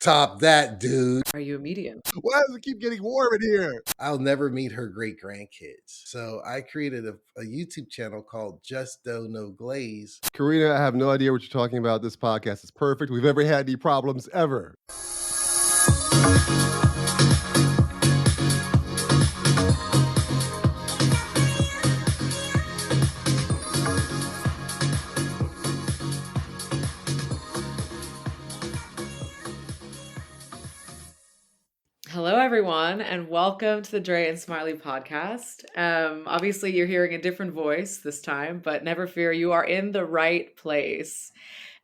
Top that, dude. Are you a medium? Why does it keep getting warm in here? I'll never meet her great grandkids. So I created a YouTube channel called Just Dough No Glaze. Karina, I have no idea what you're talking about. This podcast is perfect. We've never had any problems ever. Hello, everyone, and welcome to the Dre and Smiley Podcast. Obviously, you're hearing a different voice this time, but never fear, you are in the right place.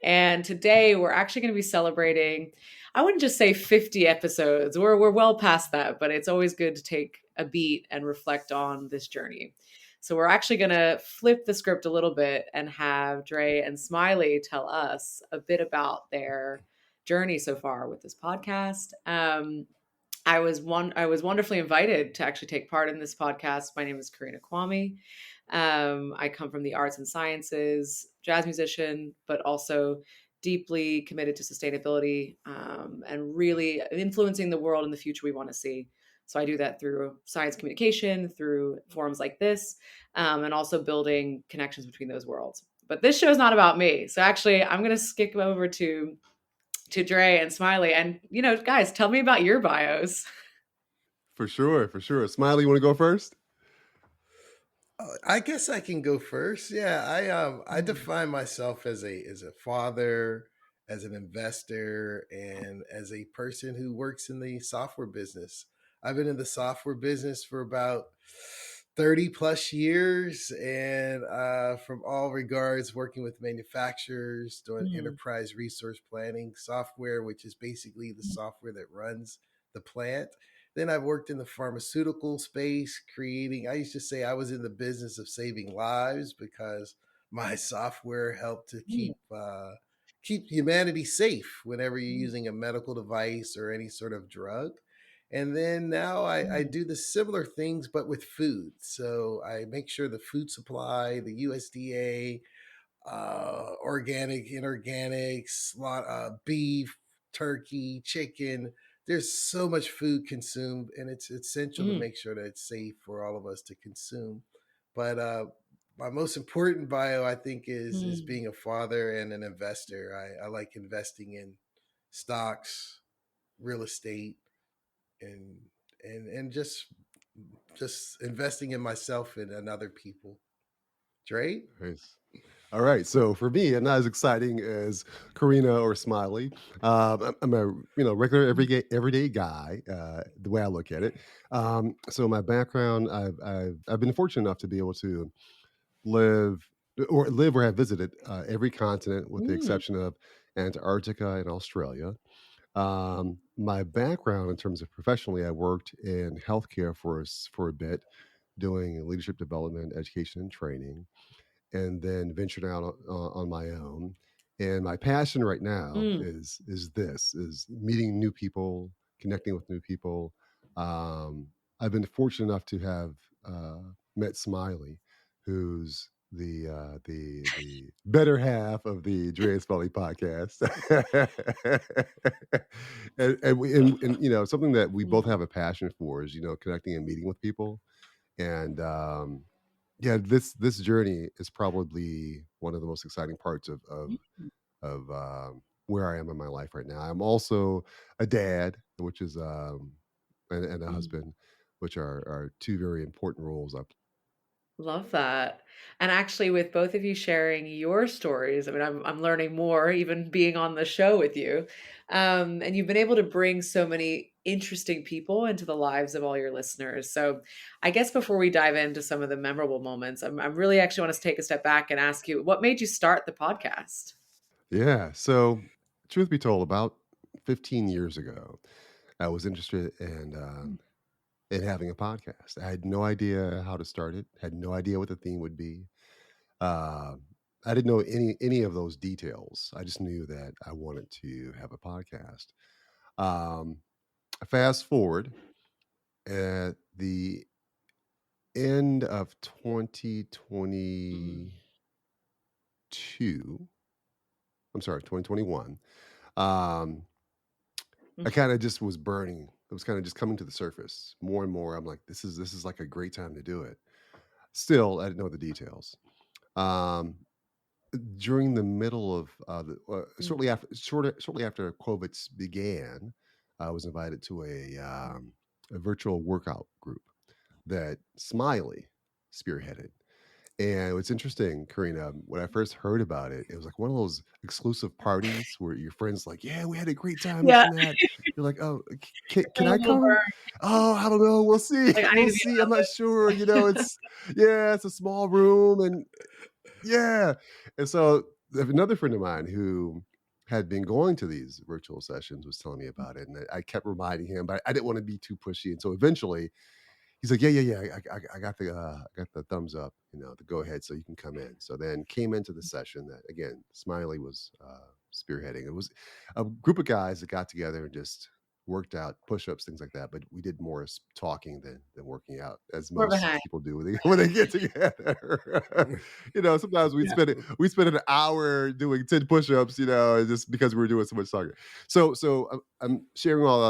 And today, we're actually going to be celebrating, I wouldn't just say 50 episodes. We're well past that, but it's always good to take a beat and reflect on this journey. So we're actually going to flip the script a little bit and have Dre and Smiley tell us a bit about their journey so far with this podcast. I was wonderfully invited to actually take part in this podcast. My name is Karina Kwame. I come from the arts and sciences, jazz musician, but also deeply committed to sustainability and really influencing the world in the future we want to see. So I do that through science communication, through forums like this, and also building connections between those worlds. But this show is not about me. So actually, I'm going to skip over to Dre and Smiley. And, guys, tell me about your bios. For sure. Smiley, you want to go first? I guess I can go first. Yeah, I define myself as a father, as an investor, and as a person who works in the software business. I've been in the software business for about 30 plus years, and from all regards, working with manufacturers, doing enterprise resource planning software, which is basically the software that runs the plant. Then I've worked in the pharmaceutical space, creating, I used to say I was in the business of saving lives because my software helped to keep humanity safe whenever you're using a medical device or any sort of drug. And then now I do the similar things, but with food. So I make sure the food supply, the USDA, organic, inorganics, beef, turkey, chicken. There's so much food consumed, and it's essential to make sure that it's safe for all of us to consume. But my most important bio, I think, is being a father and an investor. I like investing in stocks, real estate, and just investing in myself and other people. Dre? Nice. All right, so for me, I'm not as exciting as Karina or Smiley. I'm a regular everyday guy. The way I look at it. So my background, I've been fortunate enough to be able to live or have visited every continent with the exception of Antarctica and Australia. My background in terms of professionally, I worked in healthcare for a bit, doing leadership development, education, and training, and then ventured out on my own. And my passion right now is meeting new people, connecting with new people. I've been fortunate enough to have met Smiley, who's the better half of the Dre and Smiley podcast, and something that we both have a passion for is connecting and meeting with people, and yeah, this journey is probably one of the most exciting parts of where I am in my life right now. I'm also a dad, which is and a husband, which are two very important roles I Love that. And actually, with both of you sharing your stories, I mean, I'm learning more even being on the show with you. And you've been able to bring so many interesting people into the lives of all your listeners. So I guess before we dive into some of the memorable moments, I'm really actually want to take a step back and ask you, what made you start the podcast? Yeah. So, truth be told, about 15 years ago, I was interested in having a podcast. I had no idea how to start it. Had no idea what the theme would be. Uh, I didn't know any of those details. I just knew that I wanted to have a podcast. Um, Fast forward at the end of 2022. I'm sorry, 2021. Um, I kind of just was burning. It was kind of just coming to the surface more and more. I'm like, this is like a great time to do it. Still, I didn't know the details. Um, During the middle of Mhm. shortly after COVID began, I was invited to a virtual workout group that Smiley spearheaded. And what's interesting, Karina, when I first heard about it, it was like one of those exclusive parties where your friends like, yeah, we had a great time, this Yeah, and that. You're like, oh, can I adrenaline come? burn. Oh, I don't know. We'll see. Like, I need We'll to be see. I'm not sure. It's a small room, and yeah. And so another friend of mine who had been going to these virtual sessions was telling me about it. And I kept reminding him, but I didn't want to be too pushy. And so eventually he's like, yeah. I got the thumbs up, the go ahead, so you can come in. So then came into the session that again, Smiley was spearheading. It was a group of guys that got together and just worked out push-ups, things like that. But we did more talking than working out, as more most behind. people do when they get together. Sometimes Yeah. we spend an hour doing 10 push-ups, just because we were doing so much talking. So I'm sharing all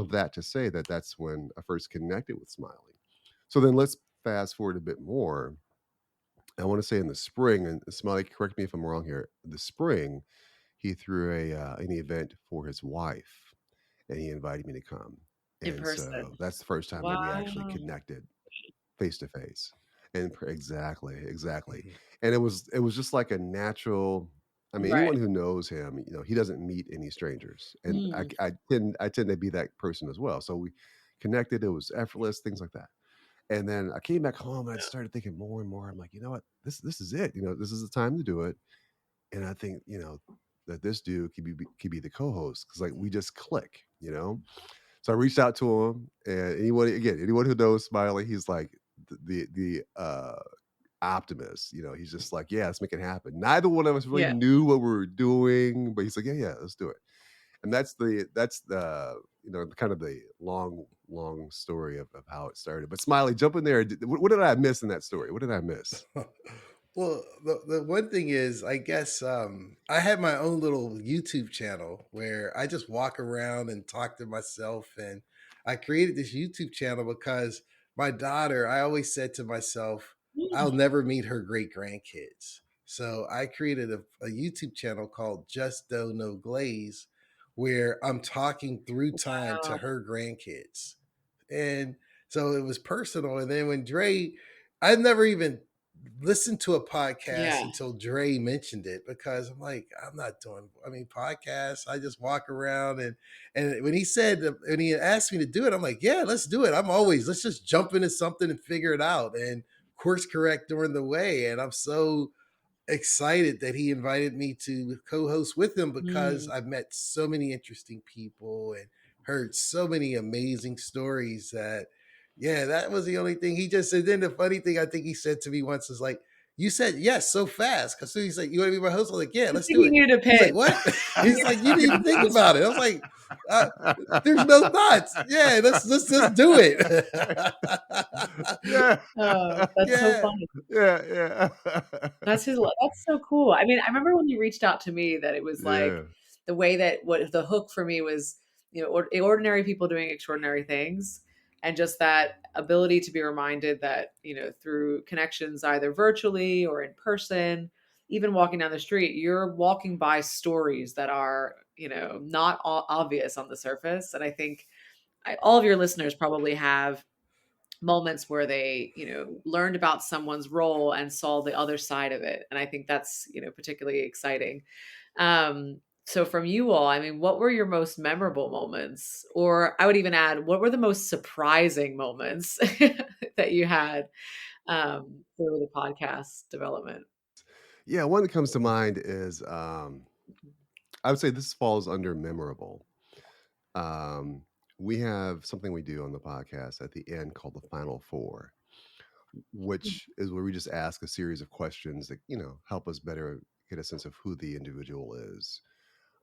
of Mm. that to say that that's when I first connected with Smiley. So then let's fast forward a bit more. I want to say in the spring, and Smiley, correct me if I'm wrong here. The spring, he threw an event for his wife, and he invited me to come. In And person. so that's the first time that we actually Wow. connected face to face. And exactly. Mhm. And it was just like a natural. I mean, Right. anyone who knows him, he doesn't meet any strangers, and Mm. I tend to be that person as well. So we connected. It was effortless, things like that. And then I came back home and I started thinking more and more. I'm like, you know what? This is it. This is the time to do it. And I think, that this dude could be the co-host because like we just click. So I reached out to him, and anyone who knows Smiley, he's like the optimist. He's just like, yeah, let's make it happen. Neither one of us really Yeah. knew what we were doing, but he's like, yeah, let's do it. And that's the kind of the long story of how it started. But Smiley, jump in there. What did I miss in that story? What did I miss? Well, the one thing is, I guess I had my own little YouTube channel where I just walk around and talk to myself. And I created this YouTube channel because my daughter, I always said to myself, I'll Mm. never meet her great grandkids. So I created a YouTube channel called Just Dough No Glaze, where I'm talking through time to Wow. her grandkids. And so it was personal. And then when Dre, I never even listened to a podcast Yeah. until Dre mentioned it because I'm like, I'm not doing, I mean, podcasts. I just walk around and when he said, when he asked me to do it, I'm like, yeah, let's do it. Let's just jump into something and figure it out and course correct during the way. And I'm so excited that he invited me to co-host with him because Mm. I've met so many interesting people and heard so many amazing stories that yeah, that was the only thing he just said. Then the funny thing I think he said to me once was like, you said yes so fast. Cause so he's like, you want to be my host? I was like, yeah, I let's think do you it. needed a He's pitch. like, what? You He's needed like, you didn't even think to about it. I was like, uh, there's no thoughts. Yeah, let's just do it. Yeah. Oh, that's so Yeah. funny. Yeah. That's so cool. I mean, I remember when you reached out to me that it was like Yeah. the way that what the hook for me was, ordinary people doing extraordinary things, and just that ability to be reminded that, through connections either virtually or in person, even walking down the street, you're walking by stories that are, not obvious on the surface. And I think all of your listeners probably have moments where they, learned about someone's role and saw the other side of it. And I think that's, particularly exciting. So from you all, I mean, what were your most memorable moments? Or I would even add, what were the most surprising moments that you had through the podcast development? Yeah, one that comes to mind is I would say this falls under memorable. Um, we have something we do on the podcast at the end called the Final Four, which is where we just ask a series of questions that, help us better get a sense of who the individual is.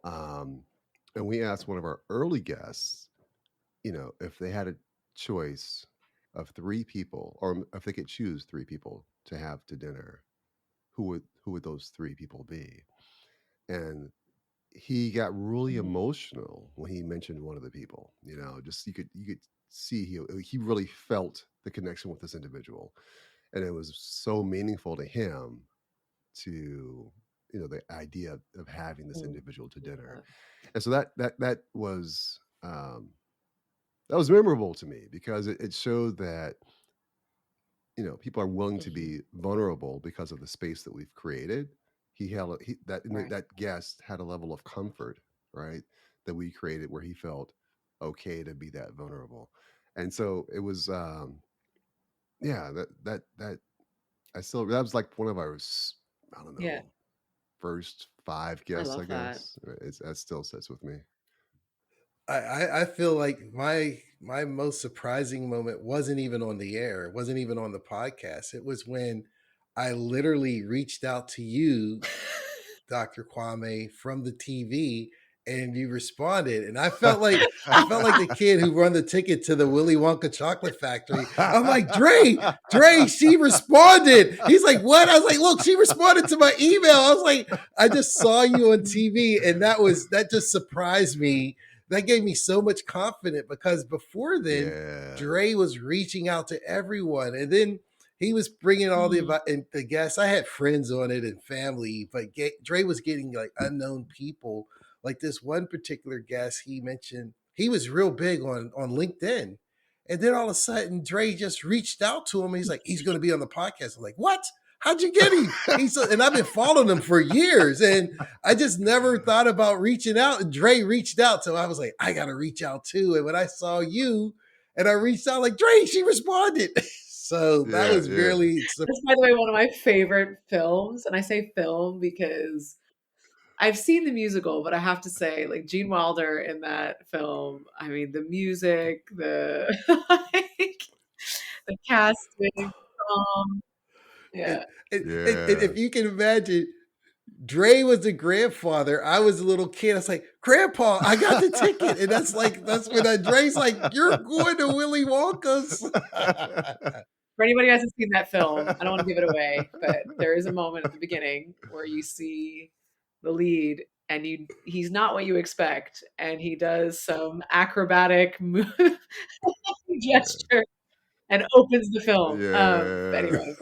Um, and we asked one of our early guests, if they had a choice of three people, or if they could choose three people to have to dinner, who would those three people be? And he got really Mhm. emotional when he mentioned one of the people. Just you could see he really felt the connection with this individual, and it was so meaningful to him to the idea of having this Mm. individual to Love dinner. that. And so that was memorable to me because it showed that people are willing to Mhm. be vulnerable because of the space that we've created. Right. That guest had a level of comfort, right, that we created where he felt okay to be that vulnerable. And so it was yeah, that I still that was like one of our I don't Yeah, know, first 5 I guests, I love that. guess. That still sits with me. I feel like my most surprising moment wasn't even on the air. It wasn't even on the podcast. It was when I literally reached out to you, Dr. Kwame, from the TV, and you responded. And I felt like the kid who won the ticket to the Willy Wonka chocolate factory. I'm like, Dre, she responded. He's like, what? I was like, look, she responded to my email. I was like, I just saw you on TV, and that just surprised me. That gave me so much confidence because before then, Yeah. Dre was reaching out to everyone, and then he was bringing all Mhm. the guests. I had friends on it and family, but Dre was getting like unknown people. Like this one particular guest, he mentioned he was real big on LinkedIn, and then all of a sudden, Dre just reached out to him. And he's like, he's going to be on the podcast. I'm like, what? How'd you get him? And I've been following him for years, and I just never thought about reaching out. And Dre reached out, so I was like, I got to reach out too. And when I saw you, and I reached out like Dre, she responded. So that Yeah, was yeah. really That's, by the way, one of my favorite films, and I say film because I've seen the musical, but I have to say, like, Gene Wilder in that film, I mean, the music, the like, the casting, and, yeah. and Yeah. if you can imagine, Dre was the grandfather. I was a little kid. I was like, Grandpa, I got the ticket. And that's when Dre's like, you're going to Willy Wonka's. For anybody who hasn't seen that film, I don't want to give it away, but there is a moment at the beginning where you see the lead and he's not what you expect, and he does some acrobatic gesture and opens the film. But Yeah. anyway,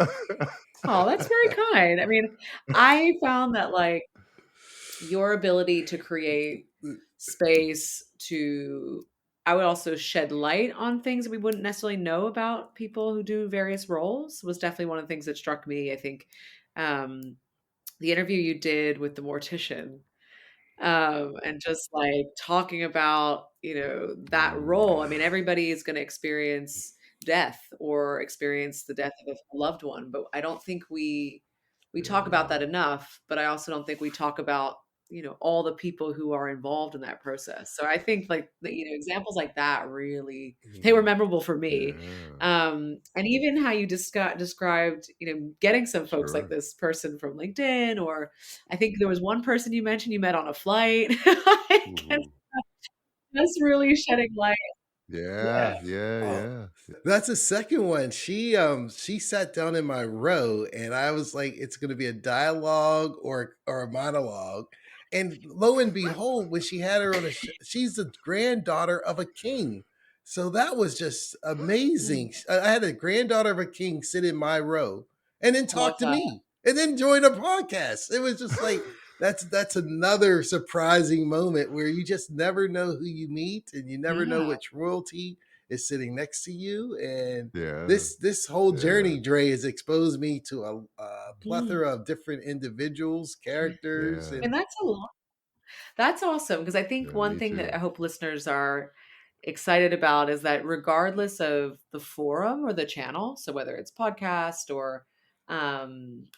oh, that's very kind. I mean, I found that like your ability to create space to I would also shed light on things that we wouldn't necessarily know about people who do various roles was definitely one of the things that struck me. I think um, the interview you did with the mortician and just like talking about that role. I mean, everybody is going to experience death or experience the death of a loved one, but I don't think we talk about that Yeah. enough. But I also don't think we talk about all the people who are involved in that process. So I think like examples like that really they were memorable for me. Yeah. And even how you described getting some folks like Sure. this person from LinkedIn, or I think there was one person you mentioned you met on a flight. Like, Mhm. that's really shedding light. Yeah. Yeah, yeah, Oh, yeah. that's the second one. She sat down in my row, and I was like, it's gonna be a dialogue or a monologue. And lo and behold, when she had her on she's the granddaughter of a king. So that was just Mm, amazing. I had a granddaughter of a king sit in my row and then I love talk to that. me and then join a podcast. It was just like that's another surprising moment where you just never know who you meet and you never know Yeah. which royalty is sitting next to you. And Yeah. this whole Yeah. journey, Dre, has exposed me to a Mm. plethora of different individuals, characters, Yeah. and And that's a lot. That's awesome because I think Yeah, one me thing that I too. hope listeners are excited about is that regardless of the forum or the channel, so whether it's podcast or a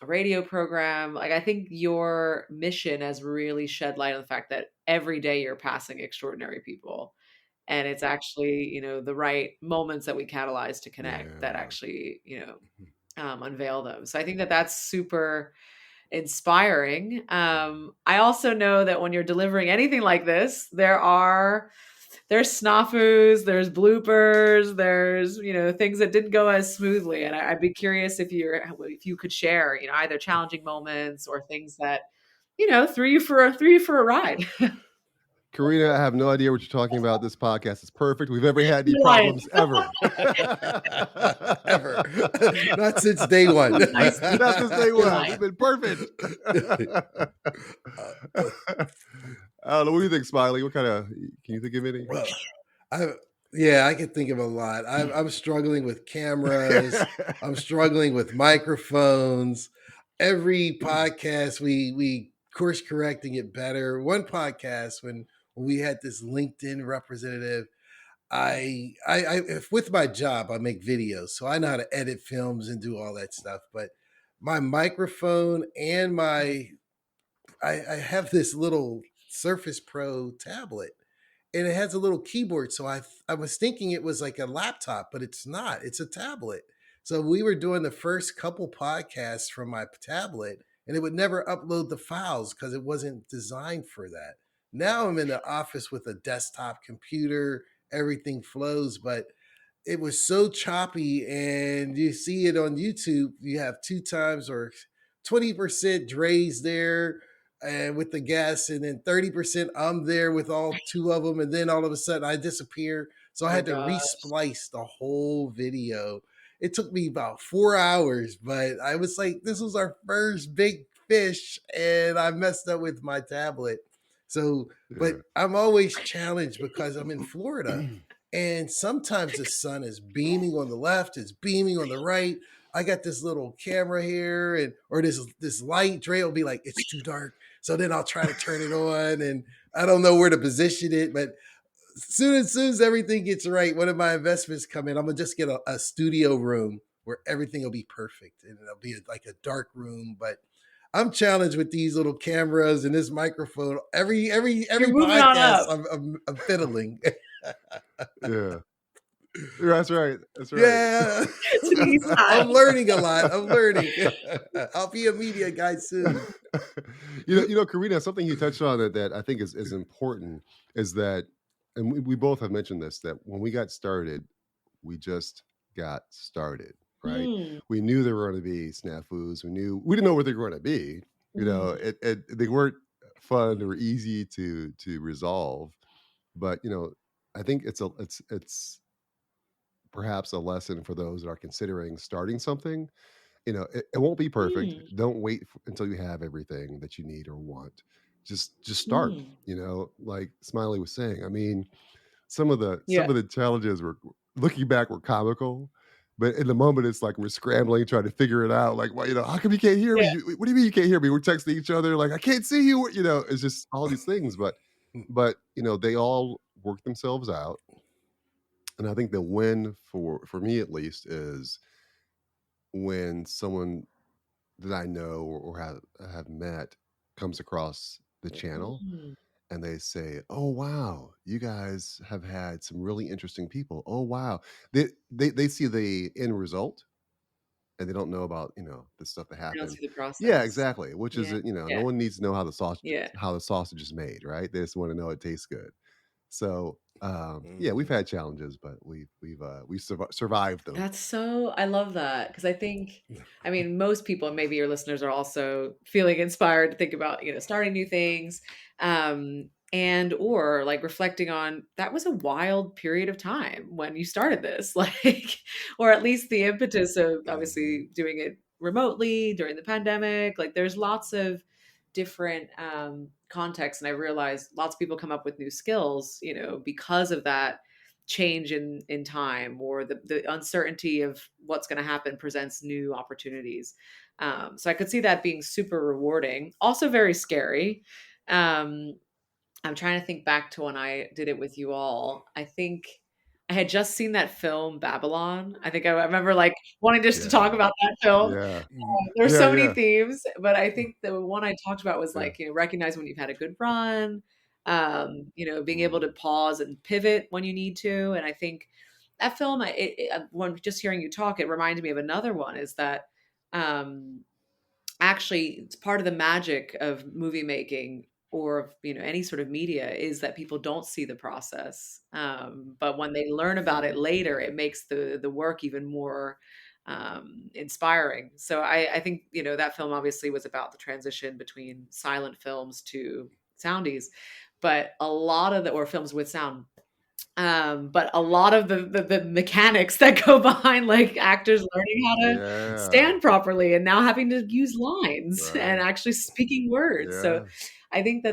radio program, like I think your mission has really shed light on the fact that every day you're passing extraordinary people. And it's actually, the right moments that we catalyze to connect that Yeah. actually, unveil them. So I think that that's super inspiring. I also know that when you're delivering anything like this, there's snafus, there's bloopers, there's things that didn't go as smoothly, and I'd be curious if you could share either challenging moments or things that threw you for a ride. Karina, I have no idea what you're talking about. This podcast is perfect. We've never had any You're lying. problems ever. Ever. Not since day one. Nice. Not since day You're one. lying. We've been perfect. Uh, I don't know. What do you think, Smiley? What kind of, can you think of any? well, I can think of a lot. I'm struggling with cameras. I'm struggling with microphones. Every podcast we course correcting it better. One podcast when we had this LinkedIn representative, if with my job I make videos, so I know how to edit films and do all that stuff. But my microphone and I have this little Surface Pro tablet, and it has a little keyboard. So I was thinking it was like a laptop, but it's not. It's a tablet. So we were doing the first couple podcasts from my tablet, and it would never upload the files because it wasn't designed for that. Now I'm in the office with a desktop computer. Everything flows, but it was so choppy, and you see it on YouTube. You have two times or 20% Dre's there and with the guests, and then 30% I'm there with all two of them, and then all of a sudden I disappear. So I Oh had to gosh. resplice the whole video. It took me about 4 hours, but I was like, this was our first big fish, and I messed up with my tablet. So, but Yeah. I'm always challenged because I'm in Florida, and sometimes the sun is beaming on the left, it's beaming on the right. I got this little camera here, and or this light. Dre will be like, "It's too dark," so then I'll try to turn it on, and I don't know where to position it. But as soon as everything gets right, one of my investments come in, I'm gonna just get a studio room where everything will be perfect, and it'll be like a dark room. But I'm challenged with these little cameras and this microphone. Every You're moving on podcast, up. I'm fiddling. Yeah. That's right. That's right. Yeah, To the east I'm side. learning a lot. I'm learning. I'll be a media guy soon. Karina, something you touched on that I think is important is that, and we both have mentioned this, that when we got started, we just got started, right? Mm, We knew there were going to be snafus. We didn't know what they were going to be. mm, They weren't fun or easy to resolve, but I think it's perhaps a lesson for those that are considering starting something. It won't be perfect. mm, Don't wait until you have everything that you need or want. Just start. mm. Like Smiley was saying. I mean, some Yeah. of the challenges were, looking back, were comical, but in the moment, it's like we're scrambling, trying to figure it out. Like, well, how come you can't hear me? Yeah. What do you mean you can't hear me? We're texting each other, like, I can't see you. It's just all these things, but they all work themselves out. And I think the win for me at least is when someone that I know or have met comes across the channel Mm, and they say, "Oh wow, you guys have had some really interesting people. Oh wow." They see the end result and they don't know about, the stuff that I don't happened. see the Yeah, process. exactly. Which is Yeah. that, no Yeah. one needs to know Yeah. how the sausage is made, right? They just want to know it tastes good. So, yeah, we've Mhm. had challenges, but we survived them. I love that because I mean, most people, and maybe your listeners are also feeling inspired to think about, starting new things, and or like reflecting on that was a wild period of time when you started this, like, or at least the impetus of Mhm. obviously doing it remotely during the pandemic. Like, there's lots of different contexts, and I realized lots of people come up with new skills, because of that change in time, or the uncertainty of what's going to happen presents new opportunities. So I could see that being super rewarding, also very scary. um, I'm trying to think back to when I did it with you all. I think I had just seen that film Babylon. I think I remember like wanting just to talk Yeah. about that film. Yeah. Mhm. There's Yeah, so many yeah. themes, but I think the one I talked about was Yeah. like, recognize when you've had a good run, being able Mhm. to pause and pivot when you need to. And I think that film, when just hearing you talk, it reminded me of another one, is that um, actually it's part of the magic of movie making, or of any sort of media, is that people don't see the process, but when they learn about it Mhm. later, it makes the work even more inspiring. So I think, that film obviously was about the transition between silent films to soundies, but a lot of or films with sound. But a lot of the mechanics that go behind like actors learning how to Yeah. stand properly and now having to use lines and Right. actually speaking words. So Yeah. I think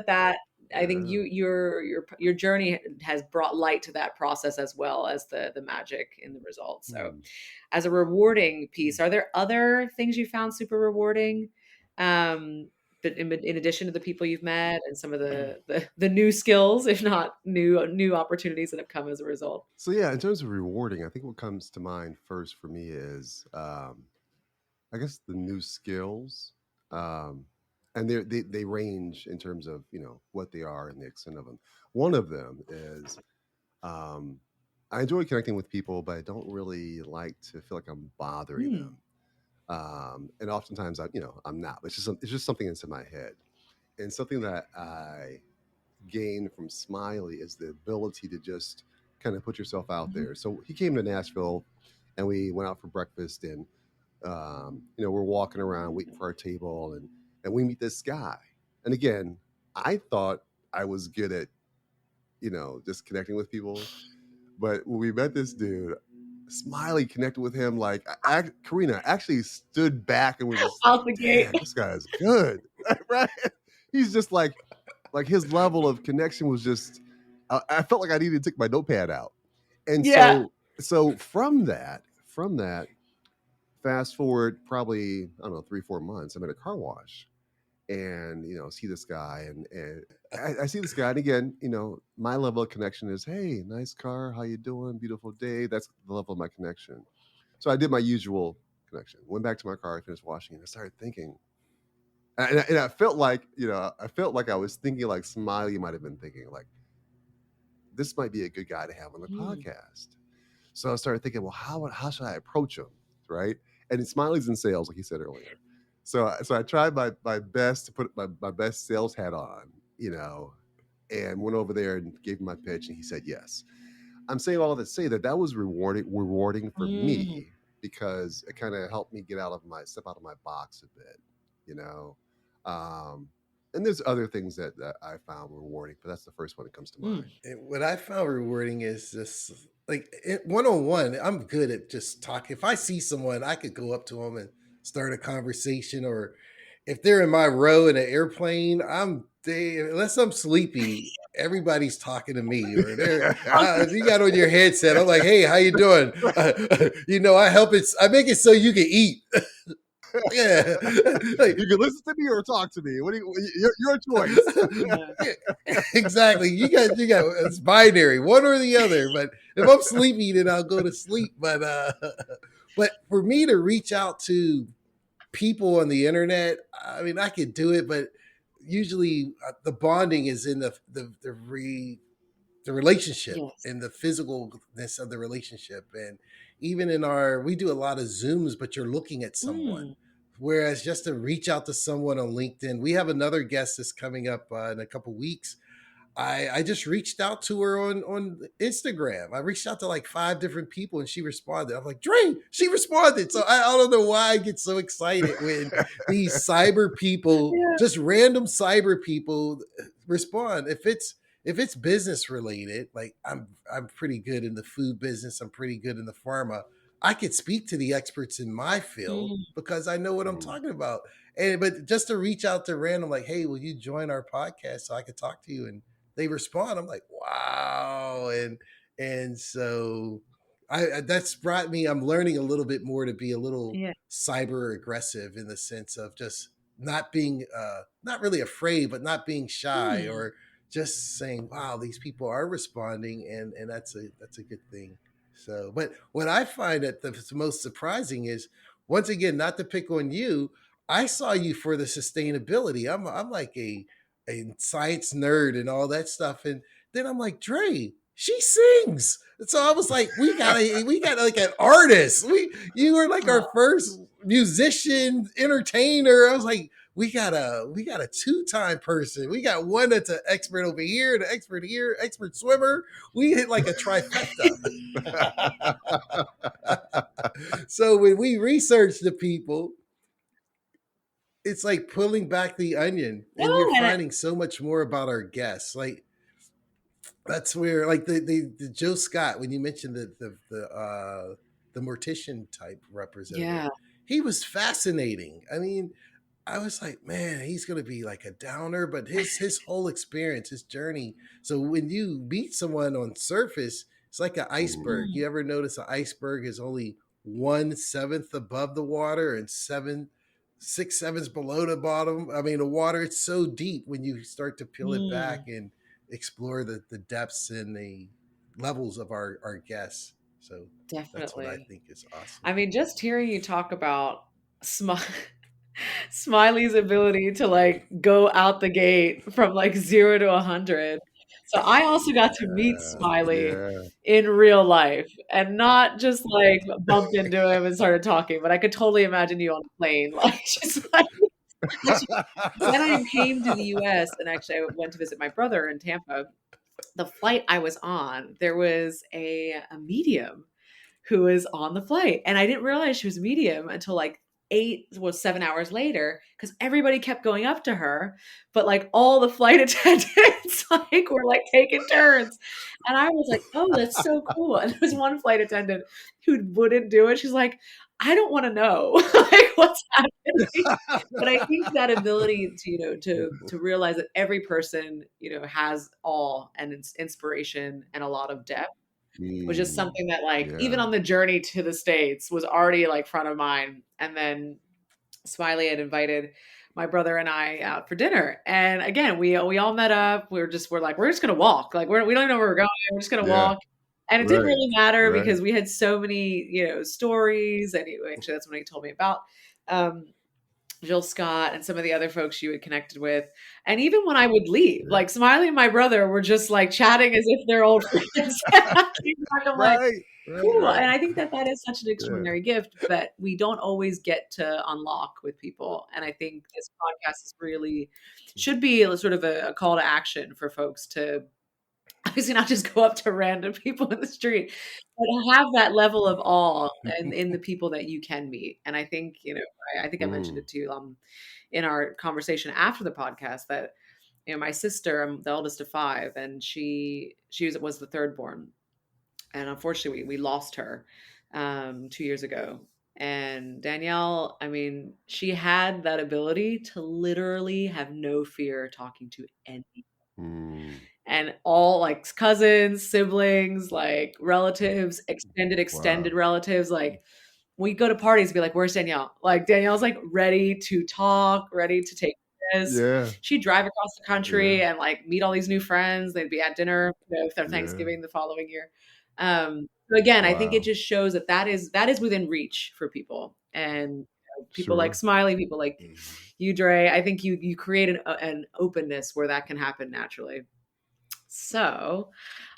I think Yeah. your journey has brought light to that process as well as the magic in the results. So Hmm. as a rewarding piece, are there other things you found super rewarding? But in addition to the people you've met and some of the new skills, if not new opportunities that have come as a result. So yeah, in terms of rewarding, I think what comes to mind first for me is I guess the new skills. Um, and they range in terms of, what they are and the extent of them. One of them is um, I enjoy connecting with people, but I don't really like to feel like I'm bothering Mm. them. And oftentimes I'm not. It's just something that's in my head. And something that I gain from Smiley is the ability to just kind of put yourself out Mhm. there. So he came to Nashville and we went out for breakfast, and we're walking around waiting for our table, and we meet this guy. And again, I thought I was good at, just connecting with people. But when we met this dude, Smiley connected with him like Karina actually stood back and was just like, Out the gate. "Damn, this guy is good." Right? He's just like his level of connection was just. I felt like I needed to take my notepad out, and Yeah. so from that, fast forward probably I don't know 3-4 months, I'm at a car wash, and see this guy, and I see this guy, and again, my level of connection is, hey, nice car, how you doing, beautiful day. That's the level of my connection. So I did my usual connection, went back to my car, I finished washing, and I started thinking, and I felt like I was thinking like Smiley might have been thinking like, this might be a good guy to have on the Mm. podcast. So I started thinking, well, how should I approach him, right? And Smiley's in sales, like you said earlier. So I tried my best to put my best sales hat on, and went over there and gave him my pitch, and he said yes. I'm saying all that to say that was rewarding for Mm. me, because it kind of helped me step out of my box a bit, you know. Um, and there's other things that I found rewarding, but that's the first one that comes to Mm. mind. And what I found rewarding is just like one on one. I'm good at just talking. If I see someone, I could go up to them and start a conversation. Or if they're in my row in an airplane, unless I'm sleepy, everybody's talking to me. Or they're if you got on your headset, I'm like, hey, how you doing? I help it. I make it so you can eat. Yeah, like You can listen to me or talk to me. What do your choice? Yeah. exactly. You got it's binary, one or the other. But if I'm sleepy, then I'll go to sleep. But for me to reach out to people on the internet, I mean, I could do it, but usually the bonding is in the relationship Yes. and the physicalness of the relationship. And even we do a lot of Zooms, but you're looking at someone. Mm. Whereas just to reach out to someone on LinkedIn, we have another guest that's coming up in a couple weeks. I just reached out to her on Instagram. I reached out to like 5 different people and she responded. I'm like, Dre, she responded. So I don't know why I get so excited when these cyber people, Yeah. just random cyber people, respond. If it's business related, like I'm pretty good in the food business, I'm pretty good in the pharma. I could speak to the experts in my field Mm. because I know what I'm Mm, talking about. But just to reach out to random, like, hey, will you join our podcast so I could talk to you? And they respond. I'm like, wow. And so that's brought me, I'm learning a little bit more to be a little Yeah. cyber aggressive in the sense of just not being not really afraid, but not being shy, Mm. or just saying, wow, these people are responding, and that's a good thing. So, but what I find that the most surprising is, once again, not to pick on you, I saw you for the sustainability. I'm like a science nerd and all that stuff. And then I'm like, Dre, she sings. And so I was like, we got like an artist. You were like our Oh. first musician, entertainer. I was like, we got a two-time person. We got one that's an expert over here, an expert here, expert swimmer. We hit like a trifecta. So when we research the people, it's like pulling back the onion, and you're No, and finding so much more about our guests. Like that's where, like the Joe Scott, when you mentioned the mortician type representative, yeah, he was fascinating. I mean, I was like, man, he's gonna be like a downer, but his whole experience, his journey. So when you meet someone on surface, it's like an iceberg. mm, You ever notice an iceberg is only 1/7 above the water and 6/7 below the bottom? I mean, the water, it's so deep when you start to peel it back mm, and explore the depths and the levels of our guests. So that's what I definitely. think is awesome. I mean, just hearing you talk about Smi Smiley's ability to like go out the gate from like 0 to 100. So I also got to meet Yeah. Smiley Yeah. in real life and not just like bumped into him and started talking, but I could totally imagine you on a plane, like just like actually, when I came to the US and actually I went to visit my brother in Tampa, the flight I was on, there was a medium who was on the flight. And I didn't realize she was medium until like 7 hours later, because everybody kept going up to her, but like all the flight attendants like were like taking turns. And I was like, oh, that's so cool. And there was one flight attendant who wouldn't do it. She's like, I don't want to know like what's happening. But I think that ability to, to realize that every person, has all and it's inspiration and a lot of depth was just Mm, something that, like, even yeah. on the journey to the States was already, like, front of mind, and then Smiley had invited my brother and I out for dinner, and again, we all met up, we're like, "We're just gonna walk, like, we don't know where we're going, we're just gonna Yeah. walk," and it didn't Right. really matter Right. because we had so many, stories, and actually, that's when he told me about, um, Jill Scott and some of the other folks you had connected with. And even when I would leave, Yeah. like Smiley and my brother were just like chatting as if they're old friends. I came back, I'm like, Right. Right. cool. Right. And I think that that is such an Yeah. extraordinary gift that we don't always get to unlock with people. And I think this podcast is really should be a sort of a call to action for folks to obviously not just go up to random people in the street, but have that level of awe in the people that you can meet. And I think, I think I mentioned Mm, it too, in our conversation after the podcast that, my sister, I'm the eldest of five, and she was the third born. And unfortunately we lost her 2 years ago. And Danielle, I mean, she had that ability to literally have no fear talking to anyone mm. and all like cousins, siblings, like relatives, extended Wow. relatives. Like we go to parties and be like, "Where's Danielle?" Like Danielle's like ready to talk, ready to take this. Yeah. She'd drive across the Yeah. country and like meet all these new friends. They'd be at dinner, for Yeah. Thanksgiving the following year. So again, I think it Wow. just shows that that is within reach for people, and people like Sure. Smiley, people like Mhm. you, Dre. I think you create an openness where that can happen naturally. So,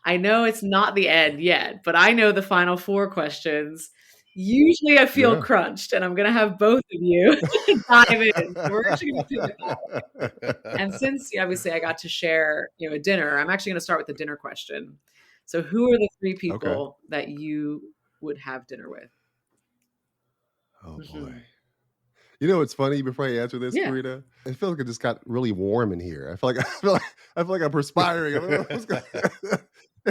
I know it's not the end yet, but I know the final 4 questions. Usually I feel Yeah. crunched, and I'm gonna have both of you dive in. So we're actually gonna do it that way. And since obviously I got to share, a dinner, I'm actually gonna start with the dinner question. So who are the 3 Okay. people that you would have dinner with? Oh boy. Mhm. You know what's funny? Before I answer this, Yeah. Karina, I feel like it just got really warm in here. I feel like I'm perspiring. I don't know what's going. I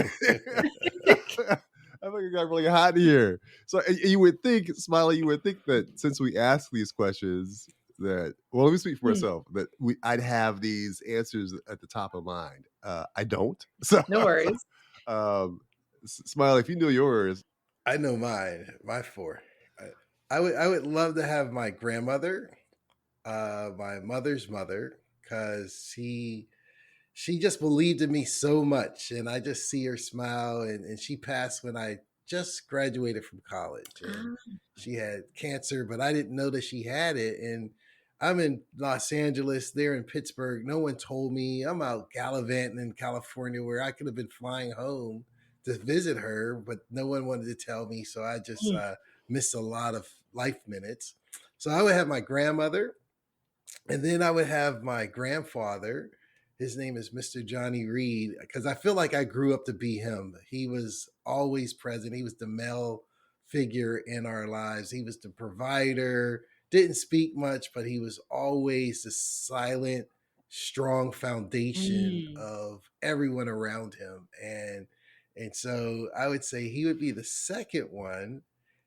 think it got really hot in here. So you would think, Smiley, you would think that since we ask these questions, that let me speak for Mm, myself. That I'd have these answers at the top of mind. I don't. So, no worries. um, Smiley, if you knew yours, I know mine. My four. I would love to have my grandmother, my mother's mother, because she just believed in me so much, and I just see her smile. And she passed when I just graduated from college, and Ah, she had cancer, but I didn't know that she had it. And I'm in Los Angeles, they're in Pittsburgh. No one told me. I'm out gallivanting in California, where I could have been flying home to visit her, but no one wanted to tell me. So I just mm, missed a lot of life minutes. So I would have my grandmother, and then I would have my grandfather. His name is Mr. Johnny Reed, because I feel like I grew up to be him. He was always present. He was the male figure in our lives. He was the provider, didn't speak much, but he was always the silent, strong foundation Mm. of everyone around him. And so I would say he would be the second one.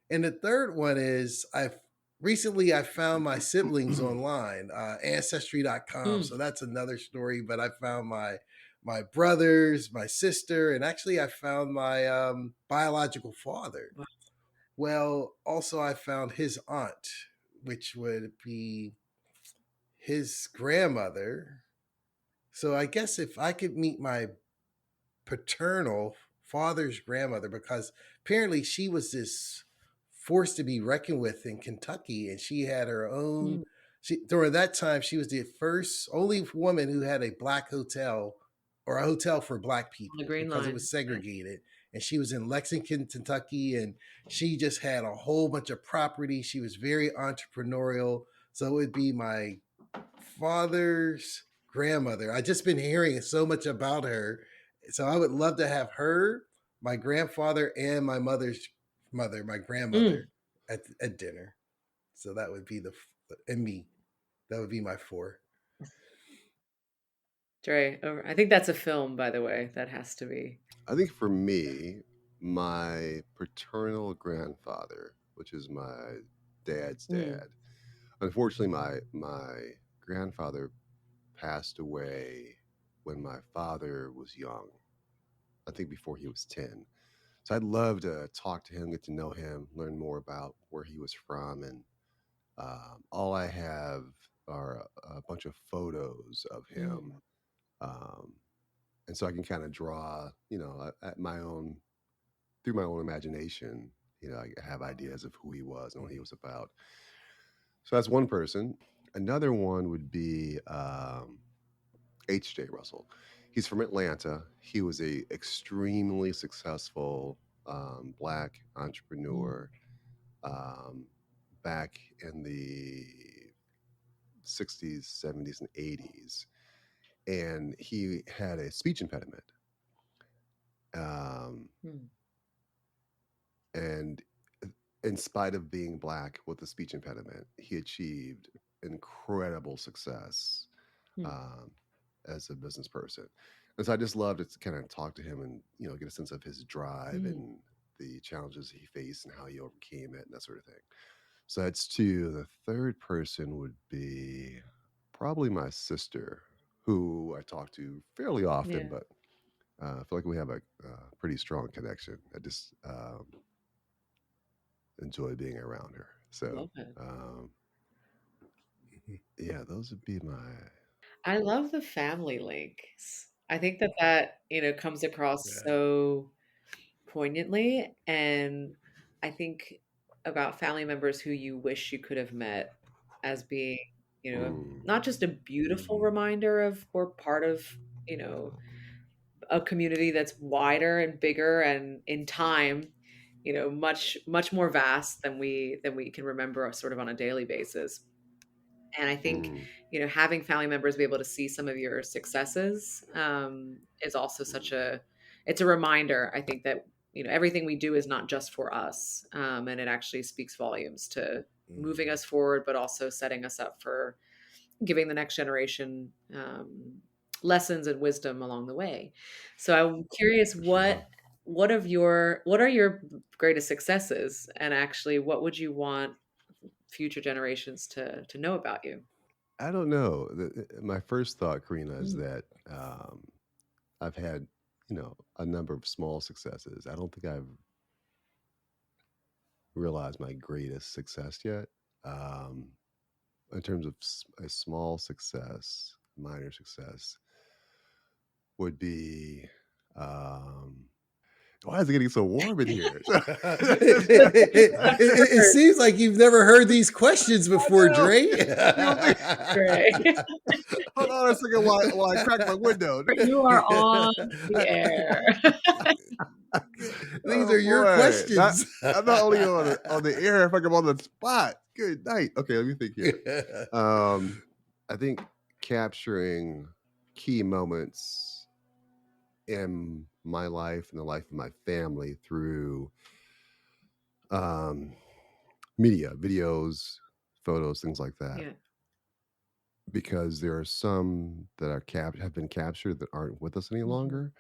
And the third one is I found my siblings online, ancestry.com. Mm. So that's another story, but I found my brothers, my sister, and actually I found my biological father. Wow. Well, also I found his aunt, which would be his grandmother. So I guess if I could meet my paternal father's grandmother, because apparently she was this force to be reckoned with in Kentucky, and she had her own. Mm. She, during that time, she was the first only woman who had a black hotel or a hotel for black On the people Green because it Line. was Right. segregated. And she was in Lexington, Kentucky, and she just had a whole bunch of property. She was very entrepreneurial. So it would be my father's grandmother. I just been hearing so much about her. So I would love to have her, my grandfather, and my mother's mother, my Mm. grandmother, at dinner. So that would be and me. That would be my four. Dre, I think that's a film, by the way. That has to be. I think for me, my paternal grandfather, which is my dad's Mm. dad. Unfortunately, my grandfather passed away when my father was young. I think before he was 10. So I'd love to talk to him, get to know him, learn more about where he was from, and all I have are a bunch of photos of him, Mm. um, and so I can kind of draw, at my own through my own imagination. I have ideas of who he was and what he was about. So that's one person. Another one would be H.J. Russell. He's from Atlanta. He was a extremely successful black Mm. entrepreneur um, back in the 60s, 70s, and 80s. And he had a speech impediment. Um, Mm. and in spite of being black with a speech impediment, he achieved incredible success Mm. um, as a business person. And so I just love to kind of talk to him and get a sense of his drive Mm. and the challenges he faced and how he overcame it and that sort of thing. So that's two. The third person would be probably my sister, who I talk to fairly often, Yeah. but I feel like we have a pretty strong connection. I just enjoy being around her. So, Love it. um, yeah, those would be my. I love the family links. I think that comes across Yeah. so poignantly. And I think about family members who you wish you could have met as being, Mm, not just a beautiful Mhm. reminder of we're part of, a community that's wider and bigger and in time, much, much more vast than we can remember sort of on a daily basis. And I think, mm, having family members be able to see some of your successes is also it's a reminder, I think, that everything we do is not just for us. And it actually speaks volumes to moving Mhm. us forward, but also setting us up for giving the next generation lessons and wisdom along the way. So I'm curious, For what sure. what are your greatest successes, and actually, what would you want future generations to know about you? I don't know. My first thought, Karina, is Mm. that I've had, a number of small successes. I don't think I've realized my greatest success yet. Um, in terms of a small success, minor success, would be. Um, Why is it getting so warm in here? It seems like you've never heard these questions before, I know. Dre. You think- Great. Hold on a second while I crack my window. You are on the air. These Oh are your boy. questions. I'm not only on the air, if I'm on the spot. Good night. Okay, let me think here. I think capturing key moments in my life and the life of my family through um, media, videos, photos, things like that, Yeah. because there are some that are have been captured that aren't with us any Mhm. longer.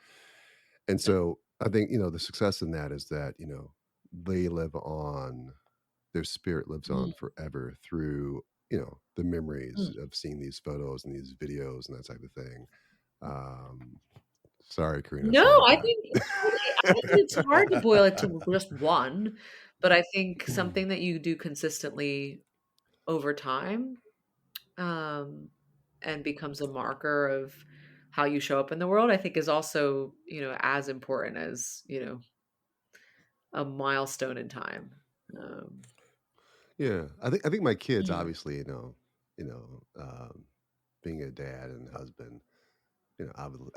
And so I think, the success in that is that, they live on, their spirit lives Mm. on forever through, the Mm. memories of seeing these photos and these videos and that type of thing. Um, Sorry, Karina, No, that's all I I got. think it's really I think it's hard to boil it to just one, but I think something that you do consistently over time, um, and becomes a marker of how you show up in the world, I think is also, as important as, a milestone in time. Um, Yeah, I think my kids, mm, obviously, you know, um, being a dad and husband,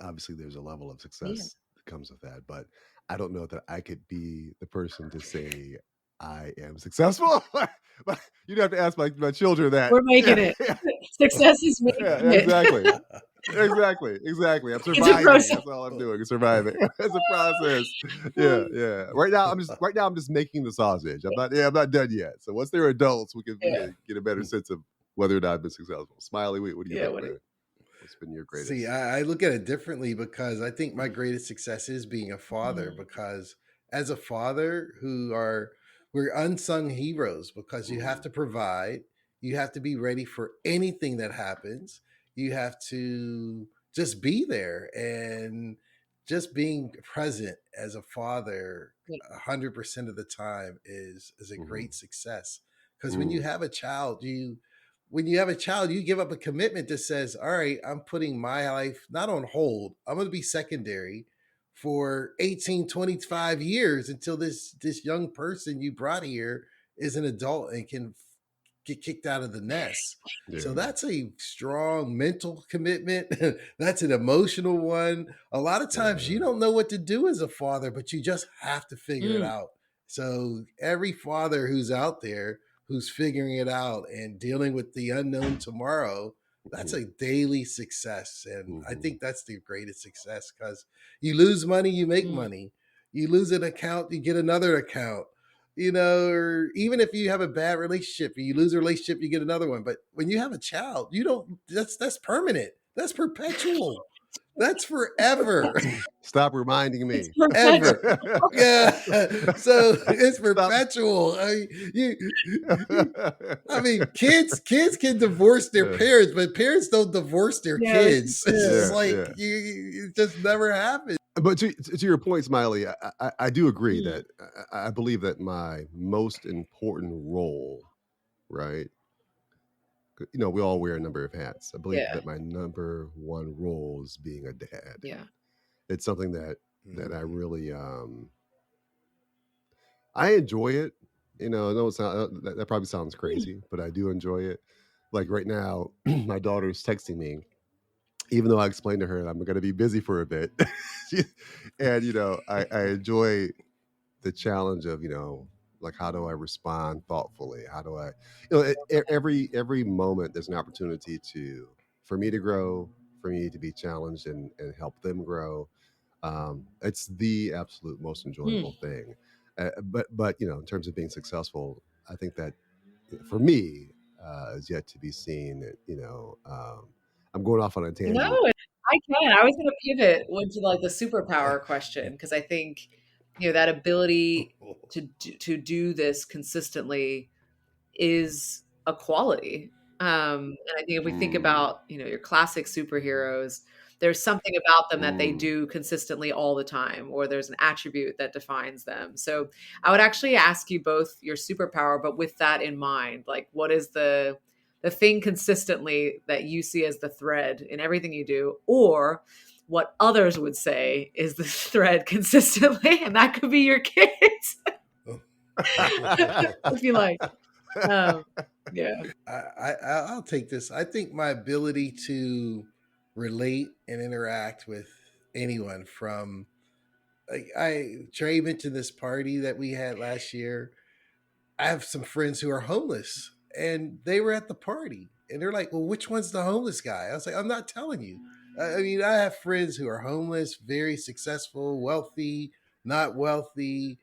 obviously there's a level of yeah. success that comes with that, but I don't know that I could be the person to say I am successful. But you'd have to ask my children that. We're making Yeah, it. yeah, Success is yeah, making yeah, exactly. it. Exactly. I'm It's a surviving. process. That's all I'm doing. Is surviving. It's a process. Yeah, yeah. Right now I'm just making the sausage. I'm not done yet. So once they're adults, we Yeah. can get a better sense of whether or not I've been successful. Smiley, what do you Yeah, think, what man? What's been your See, greatest? I look at it differently because I think my greatest success is being a father. Mhm. Because as a father, we're unsung heroes because you have Mhm, to provide, you have to be ready for anything that happens, you have to just be there, and just being present as a father Yeah. 100% of the time is a mhm, great success. Because mm, when you have a child, you give up a commitment that says, all right, I'm putting my life not on hold. I'm going to be secondary for 18, 25 years until this young person you brought here is an adult and can get kicked out of the nest. So yeah, that's a strong mental commitment. That's an emotional one. A lot of times you yeah. don't know what to do as a father, but you just have to figure it Mm. out. So every father who's out there who's figuring it out and dealing with the unknown tomorrow, that's Mhm, a daily success. And I mhm, think that's the greatest success because you lose money, you make Mm. money. You lose an account, you get another account. Or even if you have a bad relationship, you lose a relationship, you get another one. But when you have a child, you don't, that's permanent. That's perpetual. That's forever. Stop reminding It's me. Ever. perpetual. Yeah. So it's Stop. perpetual. I mean, kids can divorce their Yeah, parents, but parents don't divorce their Yeah, this is kids. It's just true. yeah, like yeah. it just never happens. But to your point, Smiley, I do agree Mm. that I believe that my most important role, right? We all wear a number of hats. I believe Yeah, that my number one role is being a dad. yeah. It's something that I Mm. really I enjoy it. I know that probably sounds Mm. crazy, but I do enjoy it. Like right now, my daughter's texting me, even though I explained to her that I'm going to be busy for a bit. She- and I enjoy the challenge of like how do I respond thoughtfully? How do I every moment there's an opportunity to for me to grow, for me to be challenged and help them grow. It's the absolute most Mm. enjoyable thing. But in terms of being successful, I think that for me is yet to be seen. I'm going off on a No, tangent. I can. I was gonna pivot into like the superpower question because I think, that ability to do this consistently is a quality. And I think if we think Mm, about, your classic superheroes, there's something about them that they mm, do consistently all the time, or there's an attribute that defines them. So I would actually ask you both your superpower, but with that in mind, like what is the thing consistently that you see as the thread in everything you do, or what others would say is the thread consistently, and that could be your kids, if you like. Um, yeah. I'll take this. I think my ability to relate and interact with anyone from like I Trey mentioned this party that we had last year. I have some friends who are homeless and they were at the party and they're like, well, which one's the homeless guy? I was like, I'm not telling you. I mean, I have friends who are homeless, very successful, wealthy, not wealthy.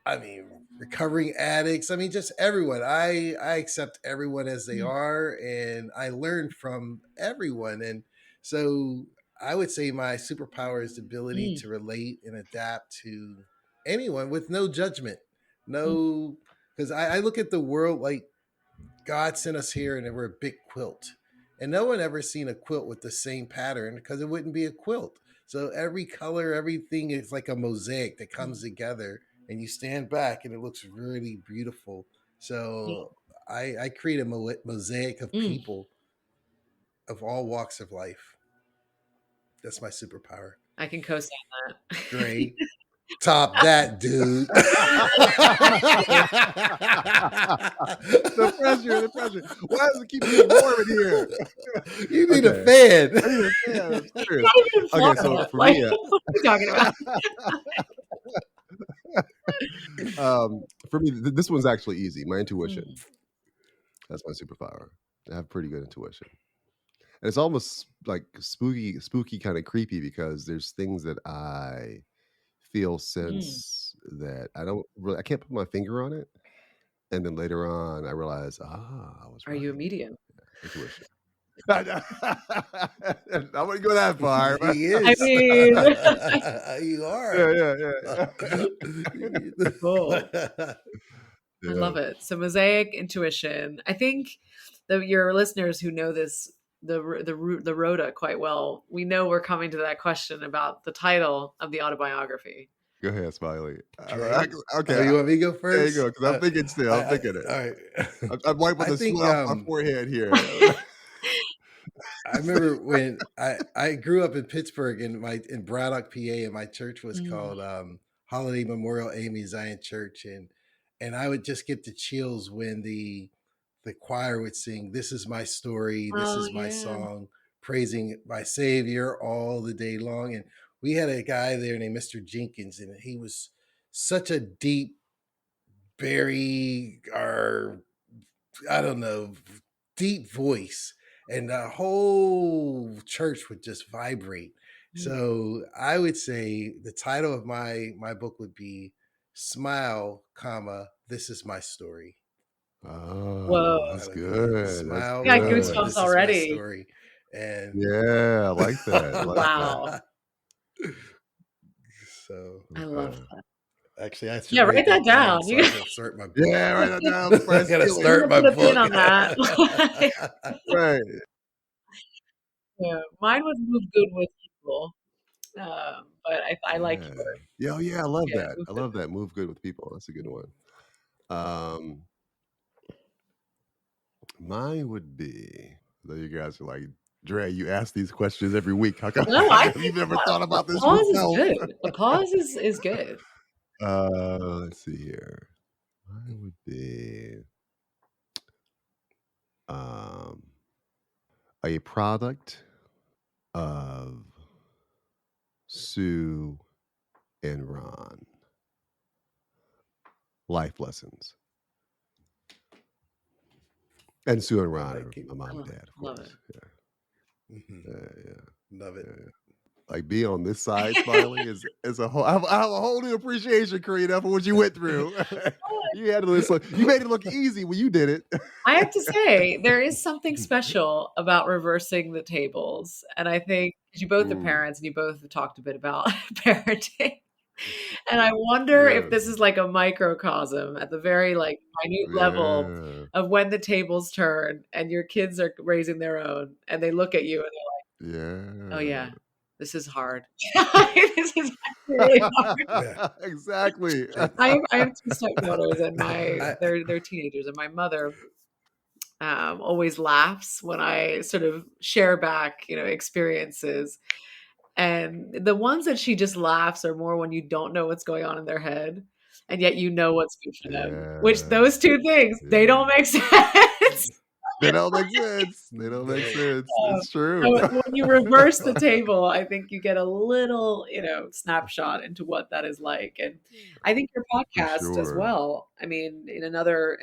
I mean, recovering addicts. I mean, just everyone. I accept everyone as they Mm, are, and I learn from everyone. And so I would say my superpower is the ability mm, to relate and adapt to anyone with no judgment. mm, No, because I look at the world like God sent us here and we're a big quilt. And no one ever seen a quilt with the same pattern because it wouldn't be a quilt. So every color, everything is like a mosaic that mm. comes together and you stand back and it looks really beautiful. Yeah. So I create a mosaic of Mm, people of all walks of life. That's my superpower. I can co-sign that. Dre, top that, dude. The pressure, the pressure. Why does it keep getting warm in here? You need a Okay. fan. I need a fan. I'm serious. Not even in Okay, so Florida. for Like, me, what are you talking about? for me, this one's actually easy. My intuition. Mm, That's my superpower. I have pretty good intuition. And it's almost like spooky, kind of creepy because there's things that I feel, mm. sense that I can't put my finger on it. And then later on, I realize, I was Are you a right. medium? Intuition. I wouldn't go that far. But He I is. mean, You are. yeah. cool. I Yeah. love it. So mosaic intuition. I think that your listeners who know this, the Rhoda quite well, we know we're coming to that question about the title of the autobiography. Go ahead, Smiley. Dre. Oh, Okay, you want me to go there you first? go. Because I'm thinking still. I'm thinking it. All right. I'm wiping I the think sweat off my forehead here. I remember when I grew up in Pittsburgh in Braddock, PA, and my church was Mm. called Holiday Memorial AME Zion Church, and I would just get the chills when the choir would sing, "This is my story, this Oh is my yeah. song, praising my Savior all the day long." And we had a guy there named Mr. Jenkins, and he was such a deep, very, or I don't know, deep voice, and the whole church would just vibrate. Mm. So I would say the title of my book would be "Smile, comma This is my story." Whoa. Oh, that's Title could be good. That's "Smile, I got comma good. goosebumps This is my already. story," and Yeah, I like that. I like that. Wow. so I love Okay. that. actually I should Yeah, write write that that down down. so You I gotta, can start my book. Yeah, write that down before I I gotta steal it. you start gotta my put a pin book. on that. Right. Yeah, mine was move good with people. But I like Yeah. yours. Yeah, oh, yeah, I love Yeah, that. move I good love with that. Move good with people. That's a good one. Um, Mine would be, though you guys are like, Dre, you ask these questions every week. How come, people. No, how I come you think never thought a about this pause is yourself? good. A pause is good. Let's see here. Mine would be um, a product of Sue and Ron. Life lessons. And Sue and I Ron are like it. my mom and Oh, dad, of love course. it. Yeah. Mhm. Yeah. Love it. Yeah. Like being on this side, Smiley, is a whole. I have a whole new appreciation, Karina, for what you went through. You had to you made it look easy when you did it. I have to say, there is something special about reversing the tables. And I think 'cause you both are Mm, parents and you both have talked a bit about parenting. And I wonder if yeah, this is like a microcosm at the very like minute level yeah, of when the tables turn and your kids are raising their own and they look at you and they're, oh yeah. yeah, this is hard. This is actually really hard. Yeah. Exactly. And I have two stepdaughters and I they're teenagers and my mother always laughs when I sort of share back, experiences. And the ones that she just laughs are more when you don't know what's going on in their head, and yet you know what's good for them. Which Yeah, those two things, they yeah. don't make sense. They don't make sense. They don't make they sense. Um, It's true. so when you reverse the table, I think you get a little, snapshot into what that is like. And I think your For podcast as sure. well. I mean, in another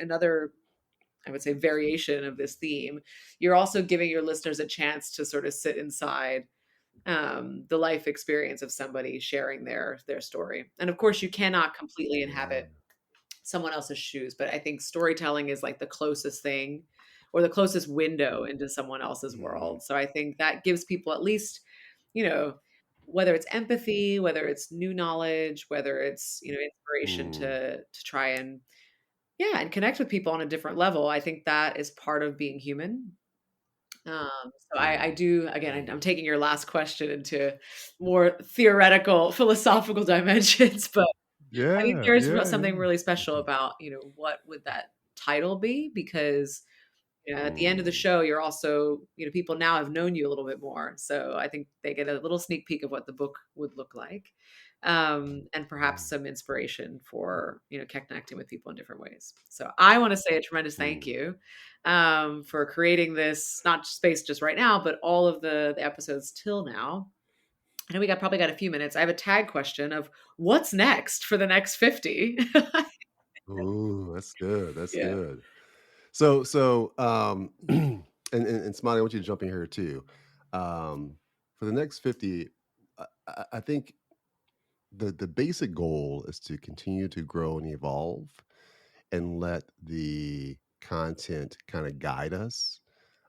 I would say variation of this theme, you're also giving your listeners a chance to sort of sit inside the life experience of somebody sharing their story. And of course, you cannot completely Yeah. inhabit someone else's shoes. But I think storytelling is like the closest thing or the closest window into someone else's Mm, world. So I think that gives people at least, you know, whether it's empathy, whether it's new knowledge, whether it's, inspiration Mm, to try and yeah, and connect with people on a different level. I think that is part of being human. So I mm, do again. I'm mm, taking your last question into more theoretical, philosophical dimensions, but I think yeah, there's yeah, something yeah. really special about what would that title be? Because at the end of the Mm, show, you're also people now have known you a little bit more, so I think they get a little sneak peek of what the book would look like, and perhaps mm, some inspiration for connecting with people in different ways. So I want to say a tremendous thank mm. you for creating this not space just right now, but all of the episodes till now. I know we probably got a few minutes. I have a tag question of what's next for the next 50. Ooh, that's good. That's Yeah. good. So, and Smiley, I want you to jump in here too. For the next 50, I think the basic goal is to continue to grow and evolve and let the content kind of guide us.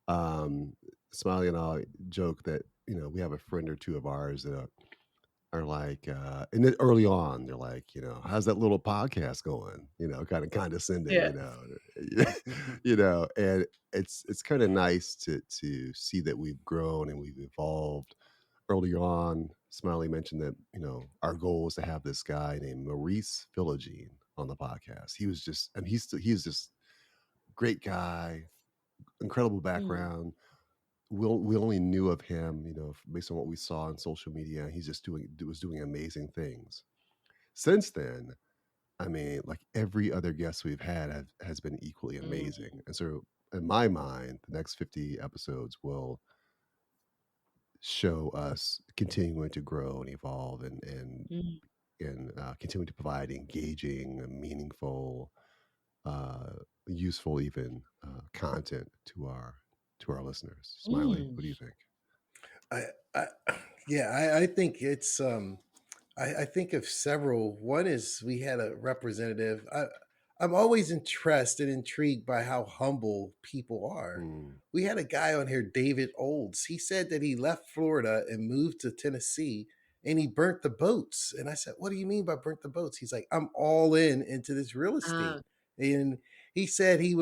Um, Smiley and I joke that, we have a friend or two of ours that are like, and then early on, they're like, how's that little podcast going? Kind of condescending, Yeah. and it's kind of nice to see that we've grown and we've evolved. Earlier on, Smiley mentioned that, our goal was to have this guy named Maurice Philogene on the podcast. He was just, and he's just great guy, incredible Mm, background. We only knew of him, based on what we saw on social media. He's just was doing amazing things. Since then, I mean, like every other guest we've had has been equally mm, amazing. And so, in my mind, the next 50 episodes will show us continuing to grow and evolve mm, and continue to provide engaging, meaningful, uh, useful, even content to our listeners. Smiley, mm, what do you think? I, I, yeah, I think it's I think of several. One is we had a representative. I'm always interested, intrigued by how humble people are. Mm, We had a guy on here, David Olds. He said that he left Florida and moved to Tennessee and he burnt the boats. And I said, "What do you mean by burnt the boats?" He's like, "I'm all in into this real ah, estate." And he said he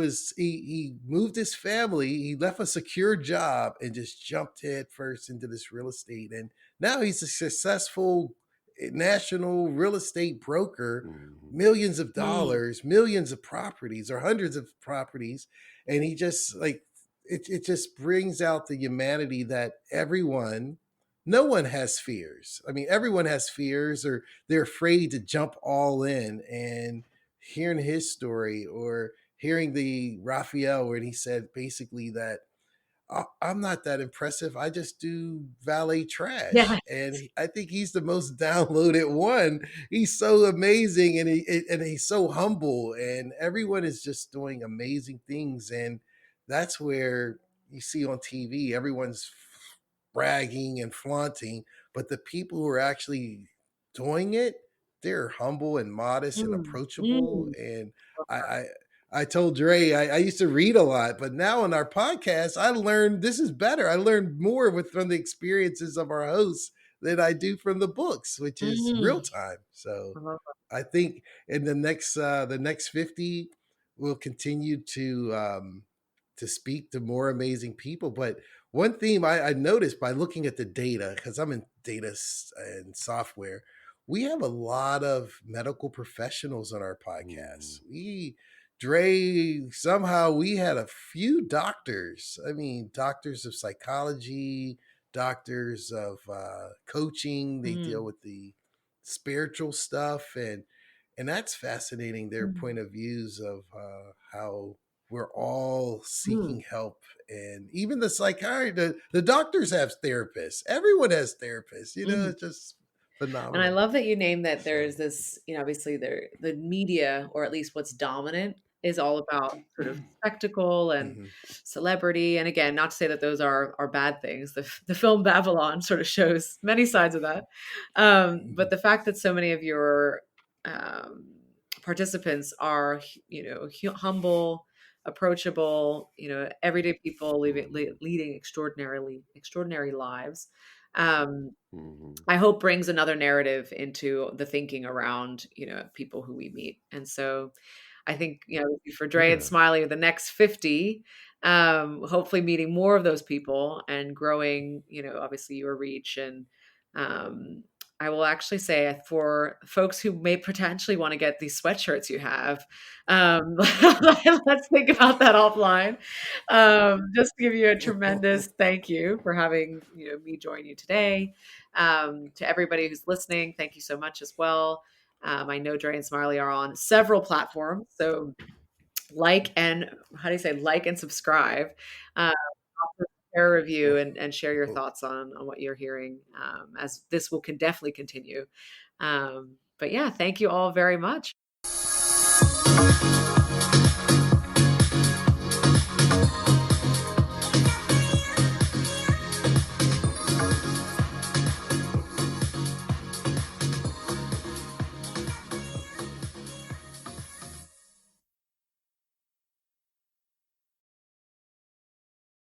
moved his family, he left a secure job and just jumped head first into this real estate. And now he's a successful national real estate broker, mhm, millions of mm, dollars, millions of properties or hundreds of properties. And he just like it just brings out the humanity that no one has fears. I mean, everyone has fears or they're afraid to jump all in. And hearing his story or hearing the Raphael where he said basically that I'm not that impressive. I just do valet yeah. trash, and I think he's the most downloaded one. He's so amazing, and he's so humble, and everyone is just doing amazing things, and that's where you see on TV everyone's bragging and flaunting, but the people who are actually doing it, they're humble and modest and Mm, approachable, mm, and I, I I told Dre I used to read a lot, but now on our podcast, I learned this is better. I learned more from the experiences of our hosts than I do from the books, which is real mm. time. So I love I think in the next 50, we'll continue to speak to more amazing people. But one theme I noticed by looking at the data, because I'm in and software, we have a lot of medical professionals on our podcast. mm, Dre, somehow we had a few doctors. I mean, doctors of psychology, doctors of coaching. They deal Mm, with the spiritual stuff, and that's fascinating. Their mm, point of views of how we're all mm, seeking help, and even the psychiatrist, the doctors have therapists. Everyone has therapists. mhm. It's just And I phenomenal. love that you named that So, there's this, obviously the media, or at least what's dominant, is all about sort of spectacle and mhm, celebrity. And again, not to say that those are bad things. The film Babylon sort of shows many sides of that. But mhm, the fact that so many of your um, participants are, humble, approachable, everyday people leading extraordinary lives. Um, Mhm. I hope brings another narrative into the thinking around, people who we meet. And so I think, for Dre and Yeah. Smiley, the next 50, hopefully meeting more of those people and growing, obviously your reach. And um, I will actually say, for folks who may potentially want to get these sweatshirts you have, let's think about that offline. Just to give you a tremendous thank you for having, me join you today. To everybody who's listening, thank you so much as well. I know Dre and Smiley are on several platforms, so like and subscribe. Uh, also share a review and share your thoughts on what you're hearing, as this will definitely continue. But yeah, thank you all very much.